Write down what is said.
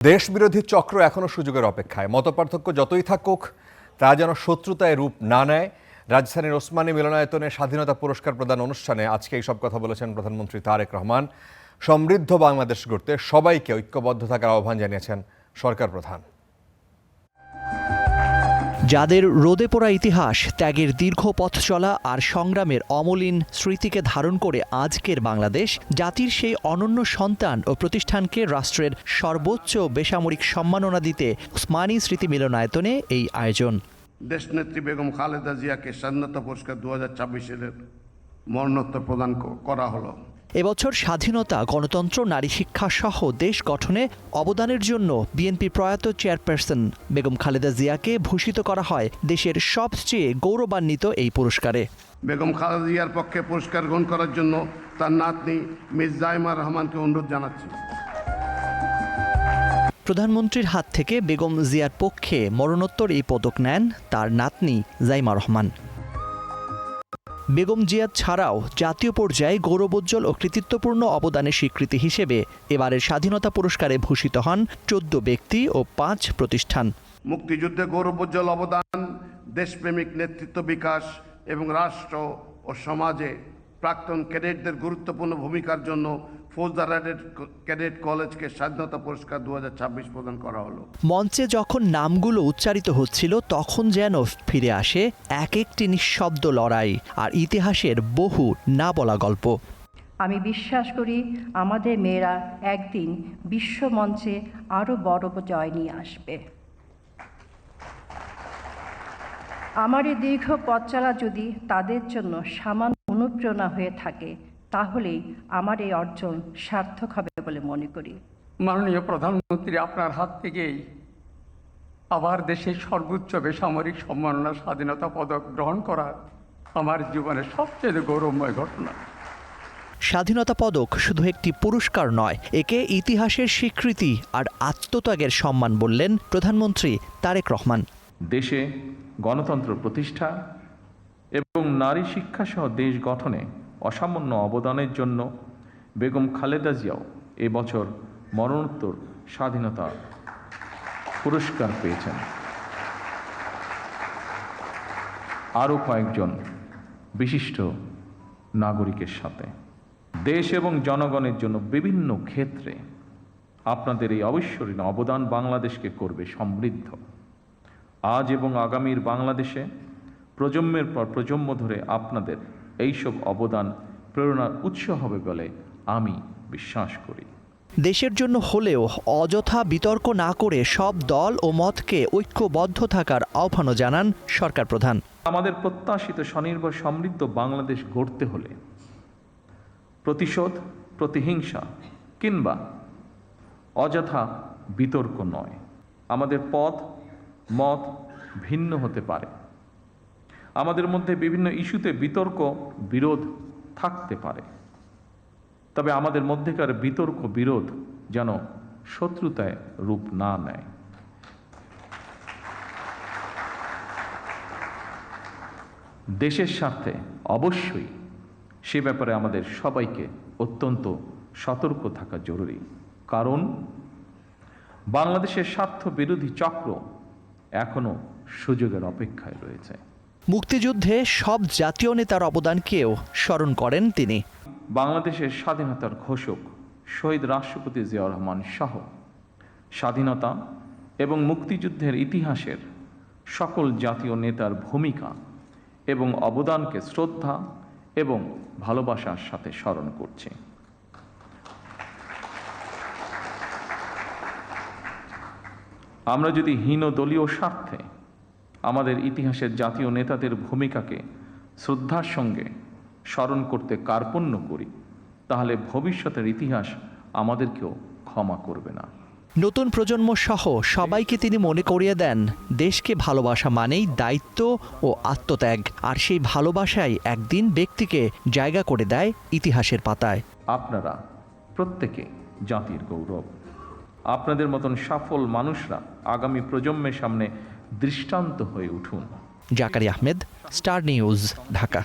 দেশবিরোধী চক্র এখনো সুযোগের অপেক্ষায়। মতপার্থক্য যতই থাকুক তা যেন শত্রুতায় রূপ না নেয়। রাজধানীর ওসমানী মিলনায়তনে স্বাধীনতা পুরস্কার প্রদান অনুষ্ঠানে আজকে এই সব কথা বলেছেন প্রধানমন্ত্রী তারেক রহমান। সমৃদ্ধ বাংলাদেশ গড়তে সবাইকে ঐক্যবদ্ধ থাকার আহ্বান জানিয়েছেন সরকার প্রধান। যাদের রোদে পোড়া ইতিহাস, ত্যাগের দীর্ঘ পথ চলা আর সংগ্রামের অমলিন স্মৃতিকে ধারণ করে আজকের বাংলাদেশ, জাতির সেই অনন্য সন্তান ও প্রতিষ্ঠানকে রাষ্ট্রের সর্বোচ্চ বেসামরিক সম্মাননা দিতে ওসমানী স্মৃতি মিলনায়তনে এই আয়োজন। দেশনেত্রী বেগম খালেদা জিয়াকে স্বাধীনতা পুরস্কার 2024 মরণোত্তর প্রদান করা হলো। এবছর স্বাধীনতা, গণতন্ত্র, নারী শিক্ষা সহ দেশ গঠনে অবদানের জন্য বিএনপি প্রয়াত চেয়ারপারসন বেগম খালেদা জিয়াকে ভূষিত করা হয় দেশের সবচেয়ে গৌরবান্বিত এই পুরস্কারে। বেগম খালেদা জিয়ার পক্ষে পুরস্কার গ্রহণ করার জন্য তার নাতনি মিস জাইমা রহমানকে অনুরোধ জানাচ্ছি। প্রধানমন্ত্রীর হাত থেকে বেগম জিয়ার পক্ষে মরণোত্তর এই পদক নেন তার নাতনি জাইমা রহমান। বেগম জিয়া ছাড়াও জাতীয় পর্যায়ে গৌরবোজ্জ্বল ও কৃতিত্বপূর্ণ অবদানের স্বীকৃতি হিসেবে এবারের স্বাধীনতা পুরস্কারে ভূষিত হন 14 ব্যক্তি ও 5 প্রতিষ্ঠান। মুক্তিযুদ্ধে গৌরবোজ্জ্বল অবদান, দেশপ্রেমিক নেতৃত্ব বিকাশ এবং রাষ্ট্র ও সমাজে প্রাক্তন ক্যাডেটদের গুরুত্বপূর্ণ ভূমিকার জন্য ফৌজদার ক্যাডেট কলেজকে স্বাধীনতা পুরস্কার 2024 প্রদান করা হলো। মঞ্চে যখন নামগুলো উচ্চারিত হচ্ছিল তখন যেন ফিরে আসে এক একটি নিঃশব্দ লড়াই আর ইতিহাসের বহু না বলা গল্প। আমি বিশ্বাস করি আমাদের মেয়েরা একদিন বিশ্ব মঞ্চে আরও বড় জয় নিয়ে আসবে। আমার এই দীর্ঘ পথ চলা যদি তাদের জন্য সামান্য অনুপ্রেরণা হয়ে থাকে তাহলেই আমার এই অর্জন সার্থক হবে বলে মনে করি। মাননীয় প্রধানমন্ত্রী, আপনার হাত থেকেই আবার দেশের সর্বোচ্চ বেসামরিক সম্মাননা স্বাধীনতা পদক গ্রহণ করার আমার জীবনের সবচেয়ে গৌরবময় ঘটনা। স্বাধীনতা পদক শুধু একটি পুরস্কার নয়, একে ইতিহাসের স্বীকৃতি আর আত্মত্যাগের সম্মান বললেন প্রধানমন্ত্রী তারেক রহমান। দেশে গণতন্ত্র প্রতিষ্ঠা এবং নারী শিক্ষাসহ দেশ গঠনে অসামান্য অবদানের জন্য বেগম খালেদা জিয়াও এবছর মরণোত্তর স্বাধীনতা পুরস্কার পেয়েছেন। আরও কয়েকজন বিশিষ্ট নাগরিকের সাথে দেশ এবং জনগণের জন্য বিভিন্ন ক্ষেত্রে আপনাদের এই অবিস্মরণীয় অবদান বাংলাদেশকে করবে সমৃদ্ধ। আজ এবং আগামীর বাংলাদেশে প্রজন্মের পর প্রজন্ম ধরে আপনাদের এইসব অবদান প্রেরণার উৎস হবে বলে আমি বিশ্বাস করি। দেশের জন্য হলেও অযথা বিতর্ক না করে সব দল ও মতকে ঐক্যবদ্ধ থাকার আহ্বানও জানান সরকার প্রধান। আমাদের প্রত্যাশিত স্বনির্ভর সমৃদ্ধ বাংলাদেশ গড়তে হলে প্রতিশোধ, প্রতিহিংসা কিংবা অযথা বিতর্ক নয়। আমাদের পথ মত ভিন্ন হতে পারে, আমাদের মধ্যে বিভিন্ন ইস্যুতে বিতর্ক বিরোধ থাকতে পারে, তবে আমাদের মধ্যেকার বিতর্ক বিরোধ যেন শত্রুতায় রূপ না নেয়। দেশের স্বার্থে অবশ্যই সে ব্যাপারে আমাদের সবাইকে অত্যন্ত সতর্ক থাকা জরুরি, কারণ বাংলাদেশের স্বার্থ বিরোধী চক্র এখনো সুযোগের অপেক্ষায় রয়েছে। মুক্তিযুদ্ধে সব জাতীয় নেতার অবদানকেও স্মরণ করেন তিনি। বাংলাদেশের স্বাধীনতার ঘোষক শহীদ রাষ্ট্রপতি জিয়াউর রহমান সহ স্বাধীনতা এবং মুক্তিযুদ্ধের ইতিহাসের সকল জাতীয় নেতার ভূমিকা এবং অবদানকে শ্রদ্ধা এবং ভালোবাসার সাথে স্মরণ করছি। আমরা যদি হীন দলীয় স্বার্থে আমাদের ইতিহাসের জাতীয় নেতাদের ভূমিকাকে শ্রদ্ধার সঙ্গে স্মরণ করতে কার্পণ্য করি, তাহলে ভবিষ্যতের ইতিহাস আমাদেরকেও ক্ষমা করবে না। নতুন প্রজন্ম সহ সবাইকে তিনি মনে করিয়ে দেন দেশকে ভালোবাসা মানেই দায়িত্ব ও আত্মত্যাগ, আর সেই ভালোবাসাই একদিন ব্যক্তিকে জায়গা করে দেয় ইতিহাসের পাতায়। আপনারা প্রত্যেকে জাতির গৌরব। আপনাদের মতন সফল মানুষরা আগামী প্রজন্মের সামনে দৃষ্টান্ত হয়ে উঠুন। Zakaria Ahmed, star news, Dhaka.